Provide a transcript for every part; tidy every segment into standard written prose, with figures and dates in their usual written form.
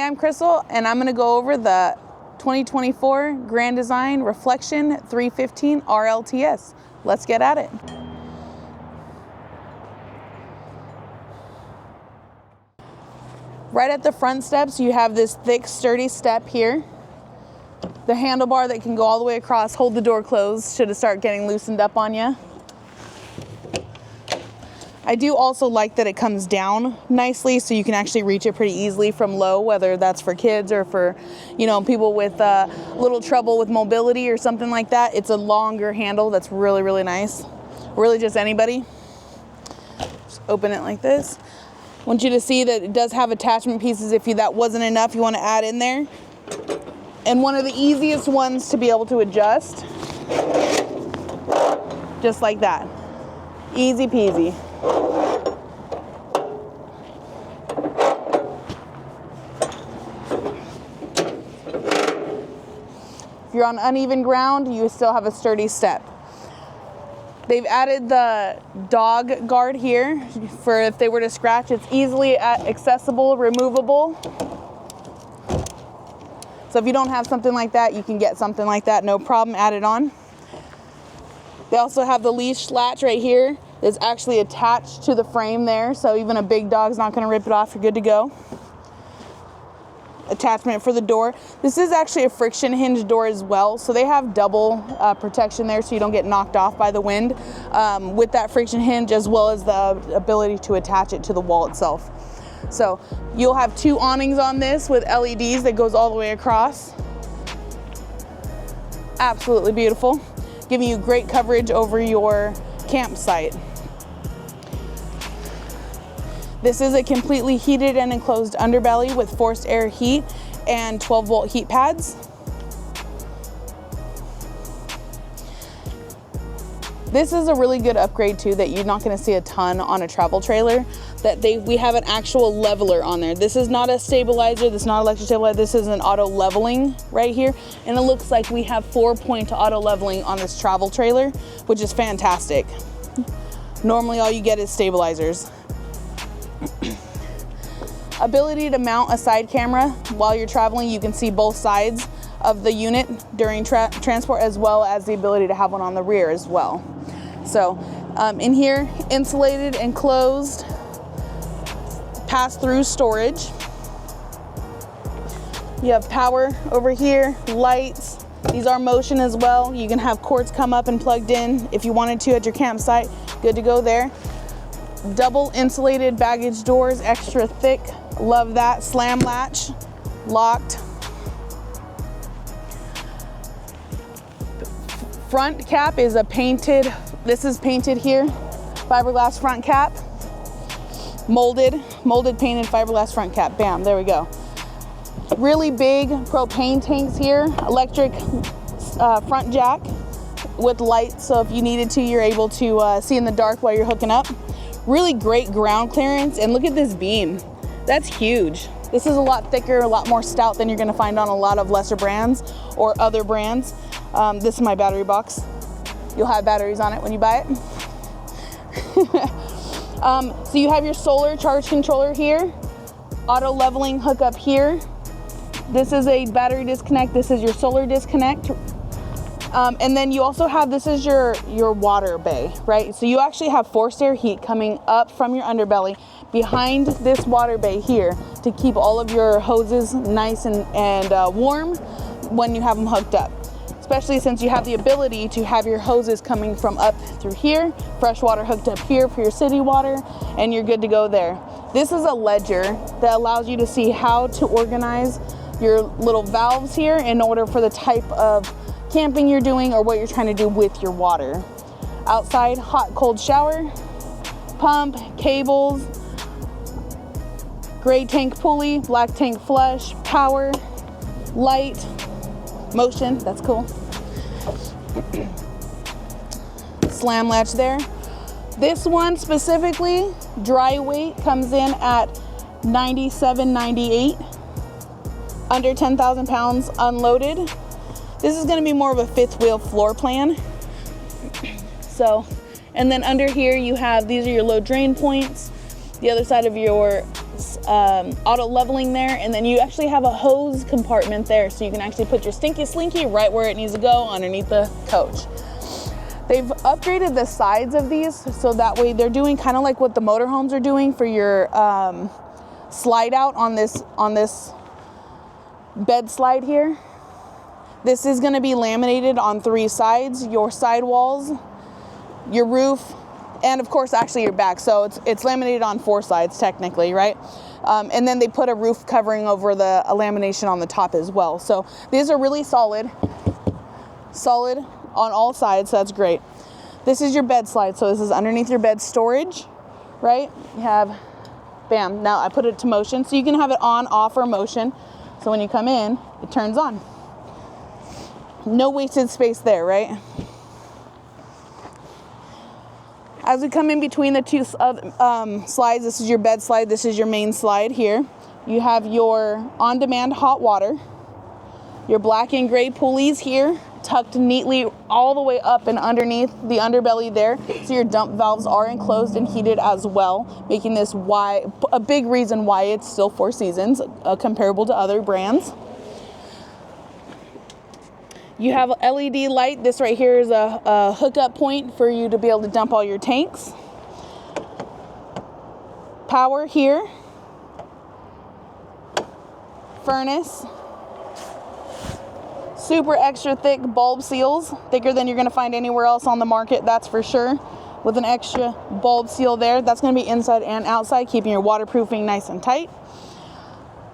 Hi, I'm Crystal, and I'm going to go over the 2024 Grand Design Reflection 315 RLTS. Let's get at it. Right at the front steps, you have this thick, sturdy step here. The handlebar that can go all the way across, hold the door closed should it start getting loosened up on you. I do also like that it comes down nicely so you can actually reach it pretty easily from low, whether that's for kids or for, people with little trouble with mobility or something like that. It's a longer handle that's really, really nice. Really just anybody. Just open it like this. I want you to see that it does have attachment pieces if that wasn't enough you want to add in there. And one of the easiest ones to be able to adjust, just like that. Easy peasy. If you're on uneven ground, you still have a sturdy step. They've added the dog guard here for if they were to scratch. It's easily accessible, removable. So if you don't have something like that, you can get something like that, no problem, add it on. They also have the leash latch right here. It's actually attached to the frame there, so even a big dog's not gonna rip it off, you're good to go. Attachment for the door. This is actually a friction hinge door as well, so they have double protection there so you don't get knocked off by the wind with that friction hinge, as well as the ability to attach it to the wall itself. So you'll have two awnings on this with LEDs that goes all the way across. Absolutely beautiful, giving you great coverage over your campsite. This is a completely heated and enclosed underbelly with forced air heat and 12-volt heat pads. This is a really good upgrade too that you're not going to see a ton on a travel trailer. We have an actual leveler on there. This is not a stabilizer, this is not an electric stabilizer, this is an auto leveling right here. And it looks like we have 4-point auto leveling on this travel trailer, which is fantastic. Normally all you get is stabilizers. Ability to mount a side camera while you're traveling. You can see both sides of the unit during transport, as well as the ability to have one on the rear as well. So in here, insulated, enclosed, pass-through storage. You have power over here, lights. These are motion as well. You can have cords come up and plugged in if you wanted to at your campsite. Good to go there. Double insulated baggage doors, extra thick. Love that. Slam latch, locked. Front cap is a painted, this is painted here, fiberglass front cap. Molded painted fiberglass front cap. Bam, there we go. Really big propane tanks here. Electric front jack with lights, so if you needed to, you're able to see in the dark while you're hooking up. Really great ground clearance, and look at this beam. That's huge. This is a lot thicker, a lot more stout than you're gonna find on a lot of lesser brands or other brands. This is my battery box. You'll have batteries on it when you buy it. So you have your solar charge controller here, auto leveling hookup here. This is a battery disconnect, this is your solar disconnect. And then you also have, this is your water bay, right? So you actually have forced air heat coming up from your underbelly behind this water bay here to keep all of your hoses nice and warm when you have them hooked up. Especially since you have the ability to have your hoses coming from up through here, fresh water hooked up here for your city water, and you're good to go there. This is a ledger that allows you to see how to organize your little valves here in order for the type of camping you're doing or what you're trying to do with your water. Outside, hot, cold shower, pump, cables, gray tank pulley, black tank flush, power, light, motion, that's cool. Slam latch there. This one specifically, dry weight comes in at 97.98, under 10,000 pounds unloaded. This is gonna be more of a fifth wheel floor plan. So, and then under here you have, these are your low drain points. The other side of your auto leveling there, and then you actually have a hose compartment there, so you can actually put your Stinky Slinky right where it needs to go underneath the coach. They've upgraded the sides of these, so that way they're doing kind of like what the motorhomes are doing for your slide out on this bed slide here. This is going to be laminated on 3 sides, your side walls, your roof, and of course actually your back. So it's laminated on 4 sides technically, right? And then they put a roof covering over the lamination on the top as well. So these are really solid on all sides, so that's great. This is your bed slide, so this is underneath your bed storage, right? You have, bam, now I put it to motion, so you can have it on, off, or motion. So when you come in, it turns on. No wasted space there, right? As we come in between the 2 slides, this is your bed slide, this is your main slide here. You have your on-demand hot water, your black and gray pulleys here, tucked neatly all the way up and underneath the underbelly there. So your dump valves are enclosed and heated as well, making this a big reason why it's still 4 seasons, comparable to other brands. You have a LED light. This right here is a hookup point for you to be able to dump all your tanks. Power here. Furnace. Super extra thick bulb seals, thicker than you're going to find anywhere else on the market, that's for sure. With an extra bulb seal there, that's going to be inside and outside, keeping your waterproofing nice and tight.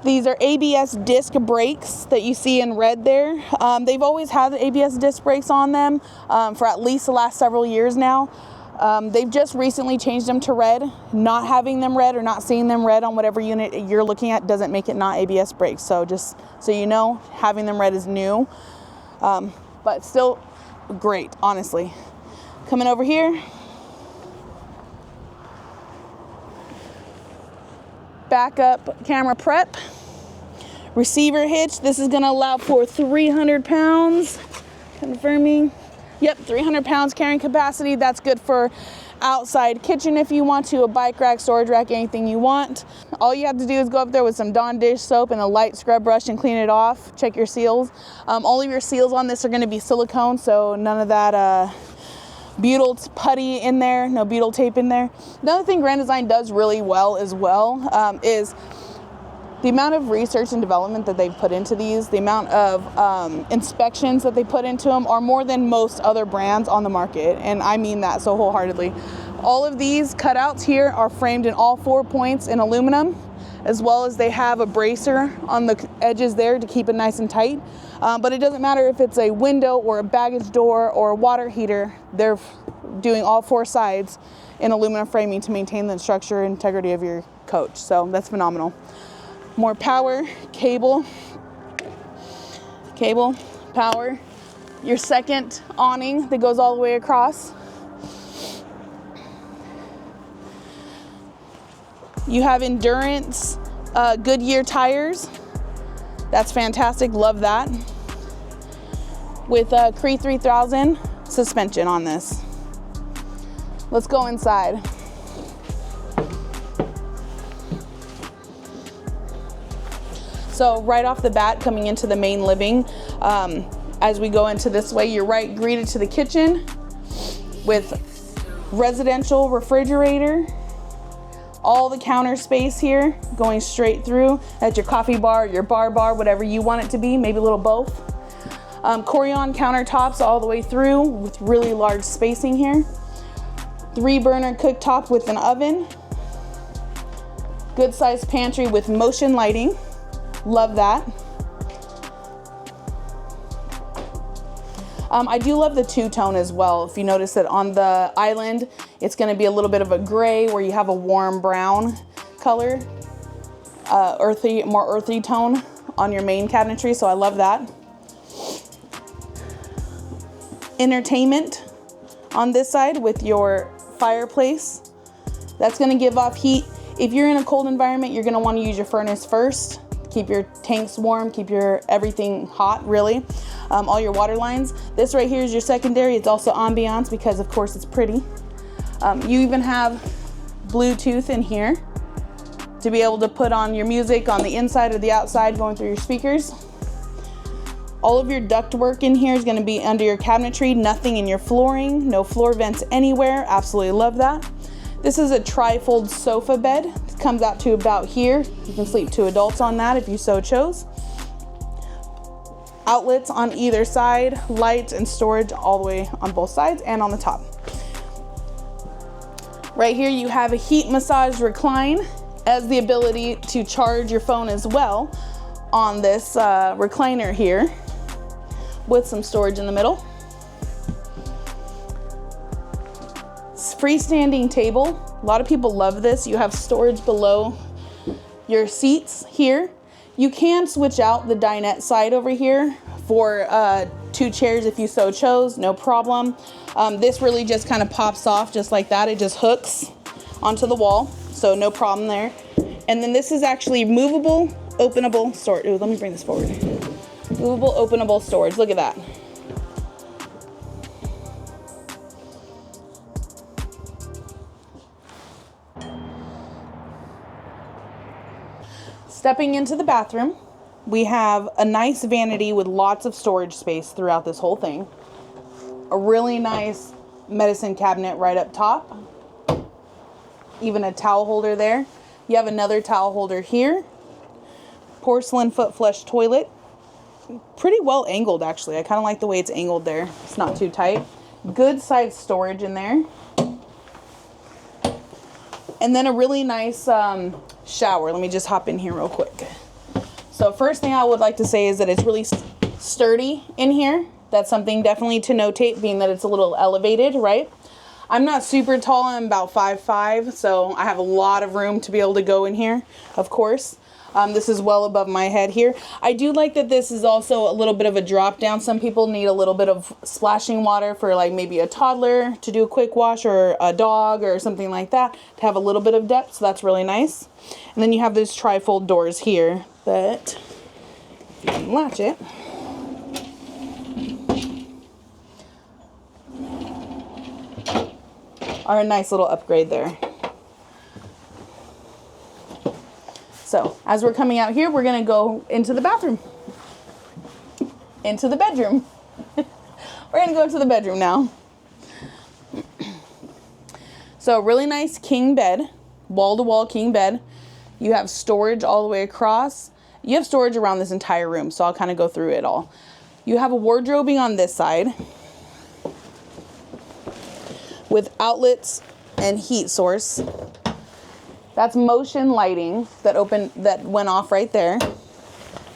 These are ABS disc brakes that you see in red there. They've always had the ABS disc brakes on them for at least the last several years now. They've just recently changed them to red. Not having them red or not seeing them red on whatever unit you're looking at doesn't make it not ABS brakes. So just so you know, having them red is new, but still great, honestly. Coming over here. Backup camera prep. Receiver hitch. This is going to allow for 300 pounds. Confirming. Yep, 300 pounds carrying capacity. That's good for outside kitchen if you want to, a bike rack, storage rack, anything you want. All you have to do is go up there with some Dawn dish soap and a light scrub brush and clean it off. Check your seals. All of your seals on this are going to be silicone, so none of that butyl putty in there, no butyl tape in there. Another thing Grand Design does really well as well is the amount of research and development that they've put into these, the amount of inspections that they put into them are more than most other brands on the market, and I mean that so wholeheartedly. All of these cutouts here are framed in all 4 points in aluminum, as well as they have a bracer on the edges there to keep it nice and tight. But it doesn't matter if it's a window or a baggage door or a water heater, they're doing all 4 sides in aluminum framing to maintain the structure and integrity of your coach. So that's phenomenal. More power, cable, power. Your second awning that goes all the way across. You have Endurance Goodyear tires. That's fantastic, love that. With Cree 3000 suspension on this. Let's go inside. So right off the bat, coming into the main living, as we go into this way, you're greeted to the kitchen with residential refrigerator, all the counter space here going straight through. That's your coffee bar, your bar, whatever you want it to be, maybe a little both. Corian countertops all the way through with really large spacing here. 3-burner cooktop with an oven. Good sized pantry with motion lighting. Love that. I do love the two-tone as well. If you notice that on the island, it's going to be a little bit of a gray where you have a warm brown color, more earthy tone on your main cabinetry, so I love that. Entertainment on this side with your fireplace. That's going to give off heat. If you're in a cold environment, you're going to want to use your furnace first. Keep your tanks warm, keep your everything hot, really. All your water lines. This right here is your secondary. It's also ambiance because of course it's pretty. You even have Bluetooth in here to be able to put on your music on the inside or the outside going through your speakers. All of your duct work in here is going to be under your cabinetry, nothing in your flooring, no floor vents anywhere. Absolutely love that. This is a tri-fold sofa bed. It comes out to about here. You can sleep 2 adults on that if you so chose. Outlets on either side, lights and storage all the way on both sides and on the top. Right here you have a heat massage recline, as the ability to charge your phone as well on this recliner here with some storage in the middle. Freestanding table. A lot of people love this. You have storage below your seats here. You can switch out the dinette side over here for 2 chairs if you so chose, no problem. This really just kind of pops off just like that. It just hooks onto the wall, so no problem there. And then this is actually movable, openable storage. Ooh, let me bring this forward. Movable, openable storage. Look at that. Stepping into the bathroom, we have a nice vanity with lots of storage space throughout this whole thing. A really nice medicine cabinet right up top. Even a towel holder there. You have another towel holder here. Porcelain foot flush toilet. Pretty well angled actually. I kind of like the way it's angled there. It's not too tight. Good size storage in there. And then a really nice shower. Let me just hop in here real quick. So first thing I would like to say is that it's really sturdy in here. That's something definitely to notate, being that it's a little elevated, right? I'm not super tall. I'm about 5'5", so I have a lot of room to be able to go in here, of course. This is well above my head here. I do like that this is also a little bit of a drop down. Some people need a little bit of splashing water for like maybe a toddler to do a quick wash, or a dog or something like that, to have a little bit of depth, so that's really nice. And then you have those tri-fold doors here that, if you can latch it, are a nice little upgrade there. So as we're coming out here, we're gonna go into the bathroom, into the bedroom. We're gonna go into the bedroom now. So really nice king bed, wall-to-wall king bed. You have storage all the way across. You have storage around this entire room, so I'll kind of go through it all. You have a wardrobing on this side with outlets and heat source. That's motion lighting that went off right there.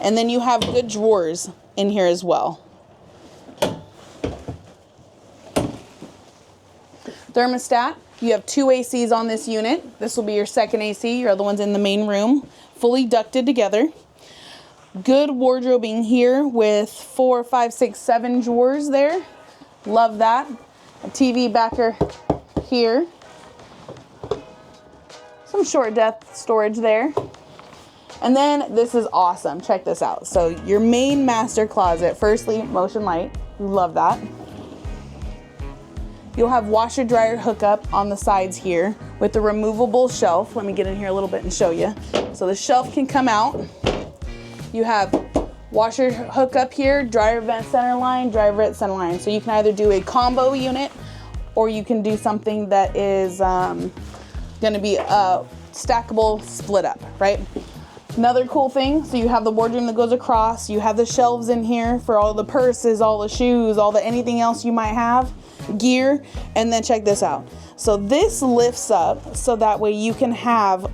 And then you have good drawers in here as well. Thermostat, you have 2 ACs on this unit. This will be your second AC, your other one's in the main room, fully ducted together. Good wardrobing here with 4, 5, 6, 7 drawers there. Love that. A TV backer here. Some short depth storage there. And then this is awesome. Check this out. So your main master closet, firstly, motion light. Love that. You'll have washer dryer hookup on the sides here with the removable shelf. Let me get in here a little bit and show you. So the shelf can come out. You have washer hookup here, dryer vent center line, dryer vent center line. So you can either do a combo unit, or you can do something that is gonna be a stackable split up, right? Another cool thing, so you have the wardrobe that goes across, you have the shelves in here for all the purses, all the shoes, all the anything else you might have, gear, and then check this out. So this lifts up so that way you can have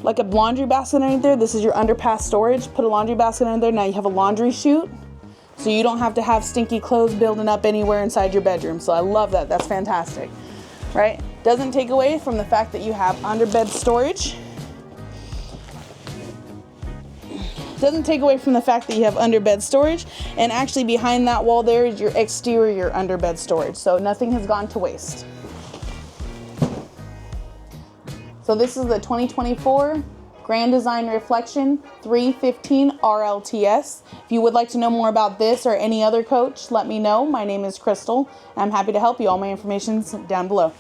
like a laundry basket underneath there. This is your underpass storage. Put a laundry basket under there. Now you have a laundry chute, so you don't have to have stinky clothes building up anywhere inside your bedroom. So I love that. That's fantastic, right? Doesn't take away from the fact that you have underbed storage. Doesn't take away from the fact that you have underbed storage, and actually behind that wall there is your exterior underbed storage, so nothing has gone to waste. So this is the 2024 Grand Design Reflection 315 RLTS. If you would like to know more about this or any other coach, let me know. My name is Crystal, and I'm happy to help you. All my information's down below.